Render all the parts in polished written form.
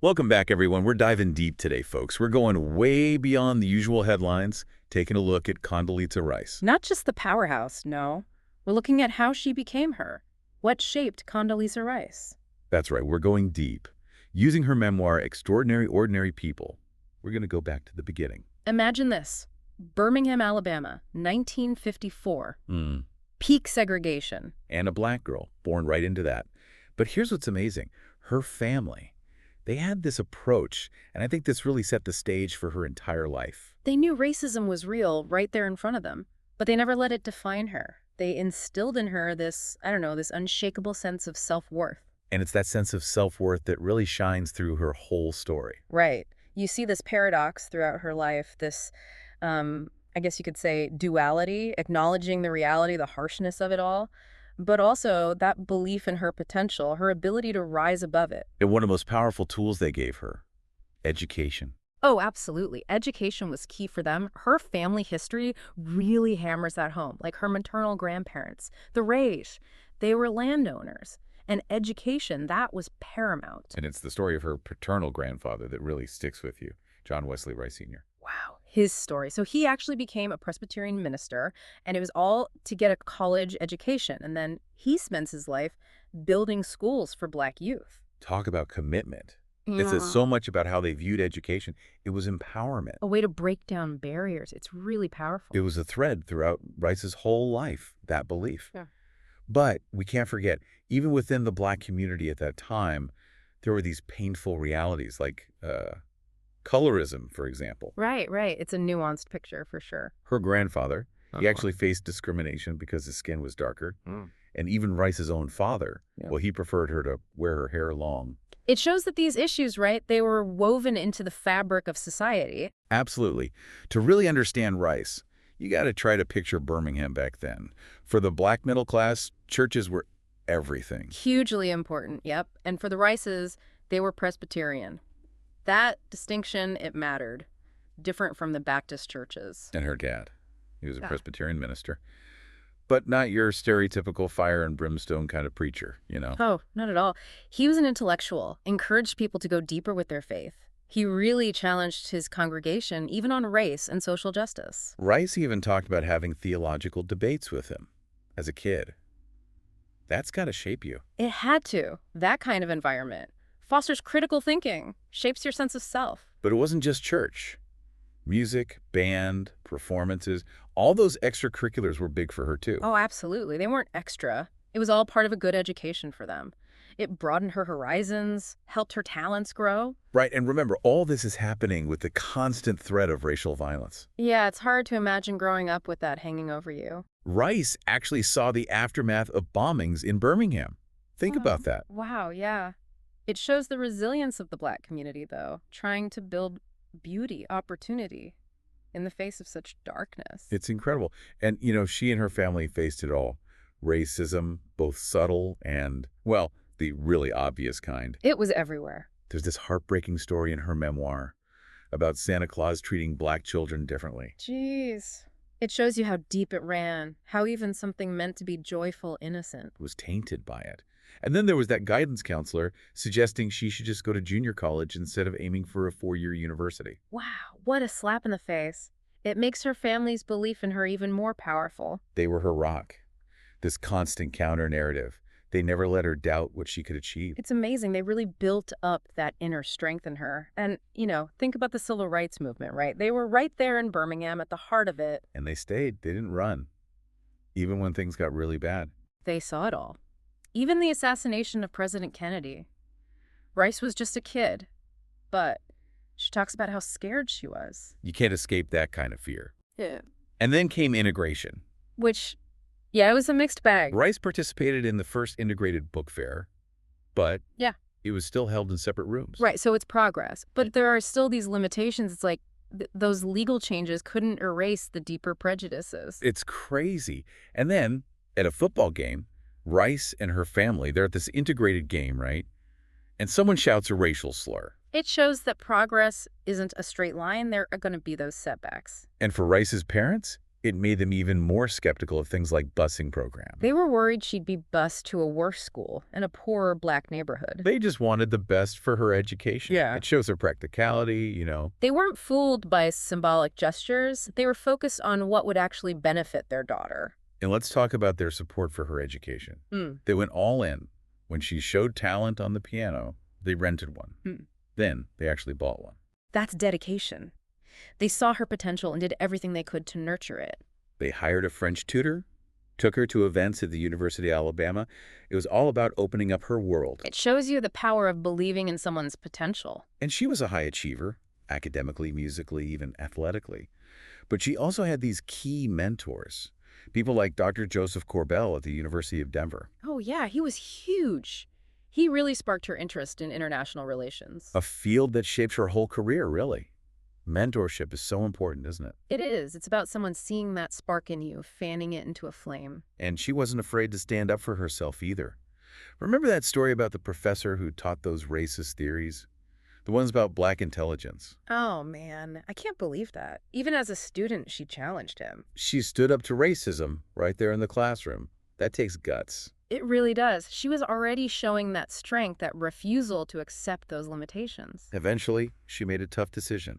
Welcome back, everyone. We're diving deep today, folks. We're going way beyond the usual headlines, taking a look at Condoleezza Rice. Not just the powerhouse, no. We're looking at how she became her. What shaped Condoleezza Rice? That's right, we're going deep. Using her memoir, Extraordinary Ordinary People, we're going to go back to the beginning. Imagine this. Birmingham, Alabama, 1954. Peak segregation. And a black girl, born right into that. But here's what's amazing. Her family, they had this approach, and I think this really set the stage for her entire life. They knew racism was real right there in front of them, but they never let it define her. They instilled in her this, this unshakable sense of self-worth. And it's that sense of self-worth that really shines through her whole story. Right. You see this paradox throughout her life, this, I guess you could say, duality, acknowledging the reality, the harshness of it all, but also that belief in her potential, her ability to rise above it. And one of the most powerful tools they gave her, education. Oh, absolutely. Education was key for them. Her family history really hammers that home, like her maternal grandparents, the Rice. They were landowners. And education, that was paramount. And it's the story of her paternal grandfather that really sticks with you, John Wesley Rice Sr. Wow, his story. So he actually became a Presbyterian minister, and it was all to get a college education. And then he spends his life building schools for Black youth. Talk about commitment. Yeah. It says so much about how they viewed education. It was empowerment. A way to break down barriers. It's really powerful. It was a thread throughout Rice's whole life, that belief. Yeah. But we can't forget, even within the Black community at that time, there were these painful realities like colorism, for example. Right. It's a nuanced picture for sure. Her grandfather, he actually faced discrimination because his skin was darker. And even Rice's own father, well, he preferred her to wear her hair long. It shows that these issues, right, they were woven into the fabric of society. Absolutely. To really understand Rice, you got to try to picture Birmingham back then. For the Black middle class, churches were everything. Hugely important, yep. And for the Rices, they were Presbyterian. That distinction, it mattered. Different from the Baptist churches. And her dad. He was a Presbyterian minister. But not your stereotypical fire and brimstone kind of preacher, you know? Oh, not at all. He was an intellectual, encouraged people to go deeper with their faith. He really challenged his congregation, even on race and social justice. Rice even talked about having theological debates with him as a kid. That's got to shape you. It had to. That kind of environment fosters critical thinking, shapes your sense of self. But it wasn't just church. Music, band, performances, all those extracurriculars were big for her too. Oh, absolutely. They weren't extra. It was all part of a good education for them. It broadened her horizons, helped her talents grow. Right, and remember, all this is happening with the constant threat of racial violence. Yeah, it's hard to imagine growing up with that hanging over you. Rice actually saw the aftermath of bombings in Birmingham. Think about that. Wow, yeah. It shows the resilience of the Black community, though, trying to build beauty, opportunity in the face of such darkness. It's incredible. And, you know, she and her family faced it all. Racism, both subtle and, well, the really obvious kind. It was everywhere. There's this heartbreaking story in her memoir about Santa Claus treating Black children differently. Jeez. It shows you how deep it ran, how even something meant to be joyful, innocent Was tainted by it. And then there was that guidance counselor suggesting she should just go to junior college instead of aiming for a 4-year university. Wow, what a slap in the face. It makes her family's belief in her even more powerful. They were her rock. This constant counter-narrative. They never let her doubt what she could achieve. It's amazing. They really built up that inner strength in her. And, think about the civil rights movement, right? They were right there in Birmingham at the heart of it. And they stayed. They didn't run. Even when things got really bad. They saw it all. Even the assassination of President Kennedy. Rice was just a kid, but she talks about how scared she was. You can't escape that kind of fear. Yeah. And then came integration. Which, it was a mixed bag. Rice participated in the first integrated book fair, but it was still held in separate rooms. Right, so it's progress. But there are still these limitations. It's like those legal changes couldn't erase the deeper prejudices. It's crazy. And then, at a football game, Rice and her family, they're at this integrated game, right? And someone shouts a racial slur. It shows that progress isn't a straight line. There are going to be those setbacks. And for Rice's parents, It made them even more skeptical of things like busing programs. They were worried she'd be bused to a worse school in a poorer black neighborhood. They just wanted the best for her education. Yeah. It shows her practicality. They weren't fooled by symbolic gestures. They were focused on what would actually benefit their daughter. And let's talk about their support for her education. They went all in. When she showed talent on the piano, they rented one. Then they actually bought one. That's dedication. They saw her potential and did everything they could to nurture it. They hired a French tutor, took her to events at the University of Alabama. It was all about opening up her world. It shows you the power of believing in someone's potential. And she was a high achiever, academically, musically, even athletically. But she also had these key mentors, people like Dr. Joseph Corbell at the University of Denver. Oh, yeah, he was huge. He really sparked her interest in international relations. A field that shaped her whole career, really. Mentorship is so important, isn't it? It is. It's about someone seeing that spark in you, fanning it into a flame. And she wasn't afraid to stand up for herself either. Remember that story about the professor who taught those racist theories? The ones about black intelligence. Oh, man. I can't believe that. Even as a student, she challenged him. She stood up to racism right there in the classroom. That takes guts. It really does. She was already showing that strength, that refusal to accept those limitations. Eventually, she made a tough decision.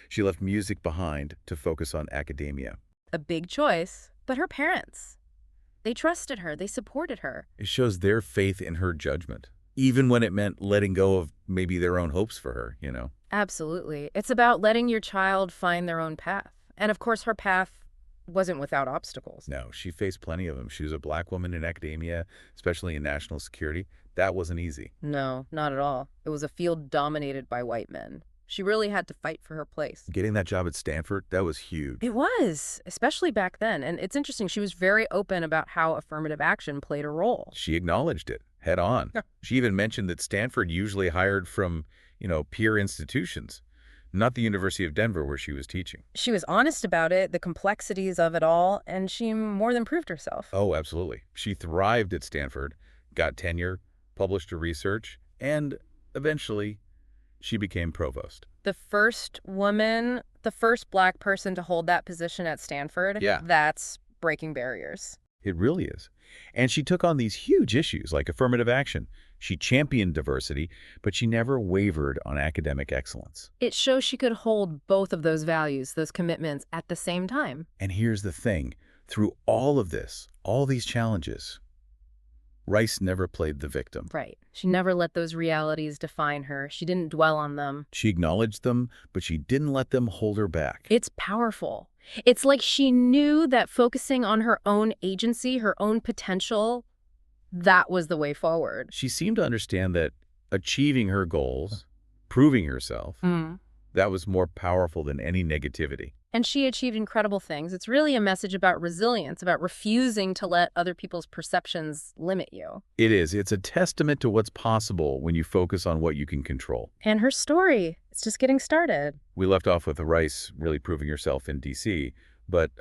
She left music behind to focus on academia. A big choice, but her parents, they trusted her, they supported her. It shows their faith in her judgment, even when it meant letting go of maybe their own hopes for her. Absolutely. It's about letting your child find their own path. And of course, her path wasn't without obstacles. No, she faced plenty of them. She was a black woman in academia, especially in national security. That wasn't easy. No, not at all. It was a field dominated by white men. She really had to fight for her place. Getting that job at Stanford, that was huge. It was, especially back then. And it's interesting, she was very open about how affirmative action played a role. She acknowledged it head on. She even mentioned that Stanford usually hired from, peer institutions, not the University of Denver where she was teaching. She was honest about it, the complexities of it all, and she more than proved herself. Oh, absolutely. She thrived at Stanford, got tenure, published her research, and eventually she became provost. The first woman, the first black person to hold that position at Stanford, Yeah. That's breaking barriers. It really is. And she took on these huge issues like affirmative action. She championed diversity, but she never wavered on academic excellence. It shows she could hold both of those values, those commitments, at the same time. And here's the thing. Through all of this, all these challenges, Rice never played the victim. Right. She never let those realities define her. She didn't dwell on them. She acknowledged them, but she didn't let them hold her back. It's powerful. It's like she knew that focusing on her own agency, her own potential, that was the way forward. She seemed to understand that achieving her goals, proving herself, that was more powerful than any negativity. And she achieved incredible things. It's really a message about resilience, about refusing to let other people's perceptions limit you. It is. It's a testament to what's possible when you focus on what you can control. And her story, it's just getting started. We left off with Rice really proving herself in D.C., but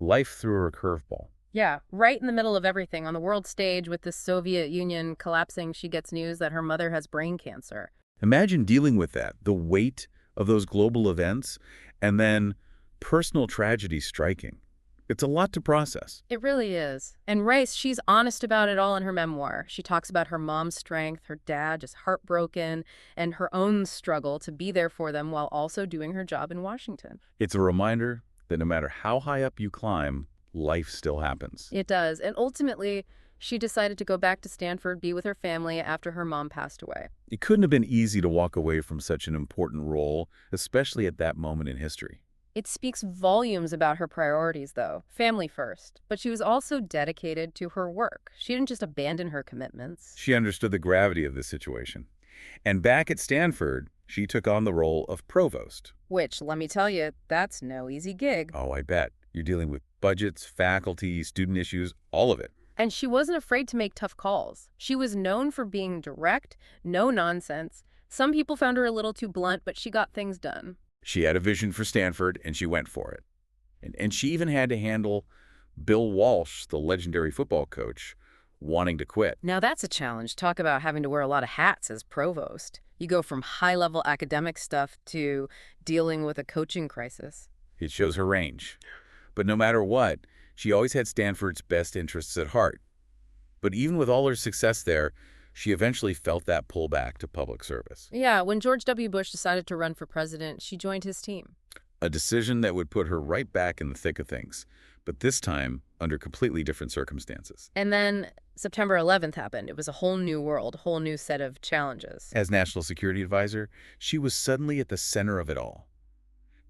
life threw her a curveball. Yeah, right in the middle of everything. On the world stage with the Soviet Union collapsing, she gets news that her mother has brain cancer. Imagine dealing with that, the weight of those global events, and then personal tragedy striking. It's a lot to process. It really is. And Rice, she's honest about it all in her memoir. She talks about her mom's strength, her dad just heartbroken, and her own struggle to be there for them while also doing her job in Washington. It's a reminder that no matter how high up you climb, life still happens. It does. And ultimately, she decided to go back to Stanford, be with her family after her mom passed away. It couldn't have been easy to walk away from such an important role, especially at that moment in history. It speaks volumes about her priorities, though. Family first. But she was also dedicated to her work. She didn't just abandon her commitments. She understood the gravity of the situation. And back at Stanford, she took on the role of provost. Which, let me tell you, that's no easy gig. Oh, I bet. You're dealing with budgets, faculty, student issues, all of it. And she wasn't afraid to make tough calls. She was known for being direct, no nonsense. Some people found her a little too blunt, but she got things done. She had a vision for Stanford, and she went for it. And she even had to handle Bill Walsh, the legendary football coach, wanting to quit. Now that's a challenge. Talk about having to wear a lot of hats as provost. You go from high-level academic stuff to dealing with a coaching crisis. It shows her range. But no matter what, she always had Stanford's best interests at heart. But even with all her success there, she eventually felt that pull back to public service. Yeah, when George W. Bush decided to run for president, she joined his team. A decision that would put her right back in the thick of things, but this time under completely different circumstances. And then September 11th happened. It was a whole new world, a whole new set of challenges. As National Security Advisor, she was suddenly at the center of it all.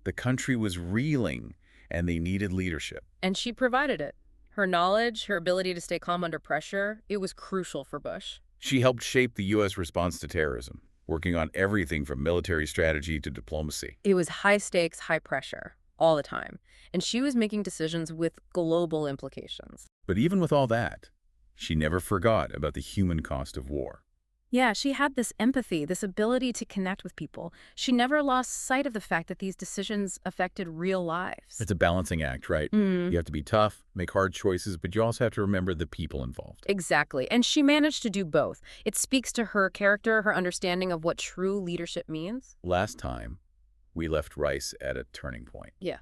The country was reeling, and they needed leadership. And she provided it. Her knowledge, her ability to stay calm under pressure, it was crucial for Bush. She helped shape the U.S. response to terrorism, working on everything from military strategy to diplomacy. It was high stakes, high pressure, all the time. And she was making decisions with global implications. But even with all that, she never forgot about the human cost of war. Yeah, she had this empathy, this ability to connect with people. She never lost sight of the fact that these decisions affected real lives. It's a balancing act, right? You have to be tough, make hard choices, but you also have to remember the people involved. Exactly. And she managed to do both. It speaks to her character, her understanding of what true leadership means. Last time, we left Rice at a turning point. Yeah.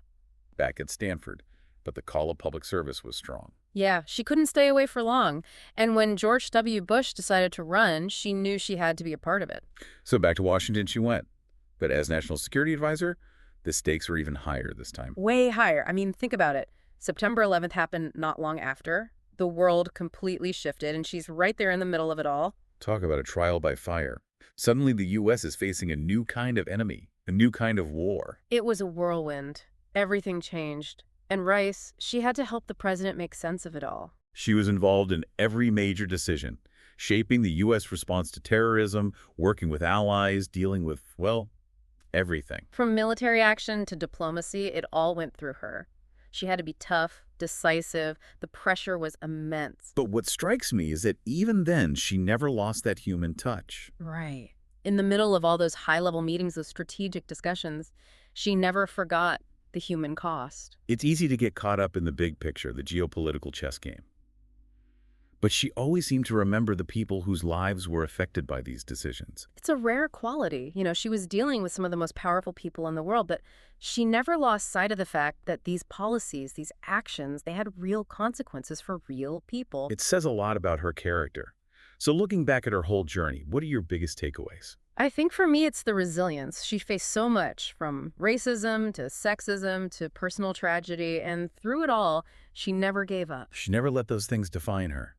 Back at Stanford, but the call of public service was strong. Yeah, she couldn't stay away for long. And when George W. Bush decided to run, she knew she had to be a part of it. So back to Washington she went. But as National Security Advisor, the stakes were even higher this time. Way higher. I mean, think about it. September 11th happened not long after. The world completely shifted, and she's right there in the middle of it all. Talk about a trial by fire. Suddenly the U.S. is facing a new kind of enemy, a new kind of war. It was a whirlwind. Everything changed. And Rice, she had to help the president make sense of it all. She was involved in every major decision, shaping the U.S. response to terrorism, working with allies, dealing with, well, everything. From military action to diplomacy, it all went through her. She had to be tough, decisive. The pressure was immense. But what strikes me is that even then, she never lost that human touch. Right. In the middle of all those high-level meetings, those strategic discussions, she never forgot the human cost. It's easy to get caught up in the big picture, the geopolitical chess game. But she always seemed to remember the people whose lives were affected by these decisions. It's a rare quality. You know, she was dealing with some of the most powerful people in the world, but she never lost sight of the fact that these policies, these actions, they had real consequences for real people. It says a lot about her character. So looking back at her whole journey, what are your biggest takeaways? I think for me, it's the resilience. She faced so much, from racism to sexism to personal tragedy, and through it all, she never gave up. She never let those things define her.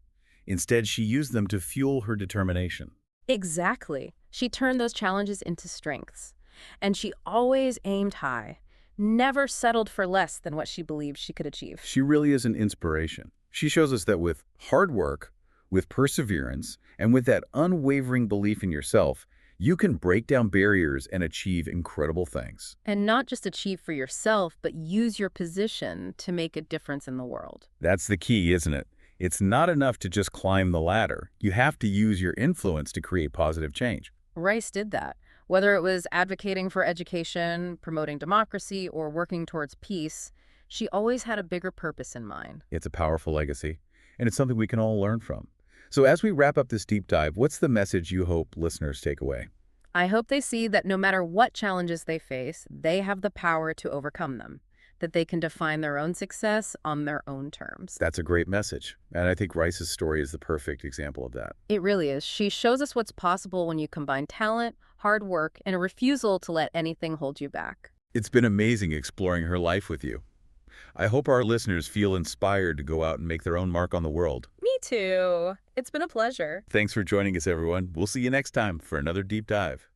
Instead, she used them to fuel her determination. Exactly. She turned those challenges into strengths. And she always aimed high, never settled for less than what she believed she could achieve. She really is an inspiration. She shows us that with hard work, with perseverance, and with that unwavering belief in yourself, you can break down barriers and achieve incredible things. And not just achieve for yourself, but use your position to make a difference in the world. That's the key, isn't it? It's not enough to just climb the ladder. You have to use your influence to create positive change. Rice did that. Whether it was advocating for education, promoting democracy, or working towards peace, she always had a bigger purpose in mind. It's a powerful legacy, and it's something we can all learn from. So as we wrap up this deep dive, what's the message you hope listeners take away? I hope they see that no matter what challenges they face, they have the power to overcome them, that they can define their own success on their own terms. That's a great message, and I think Rice's story is the perfect example of that. It really is. She shows us what's possible when you combine talent, hard work, and a refusal to let anything hold you back. It's been amazing exploring her life with you. I hope our listeners feel inspired to go out and make their own mark on the world. Me too. It's been a pleasure. Thanks for joining us, everyone. We'll see you next time for another deep dive.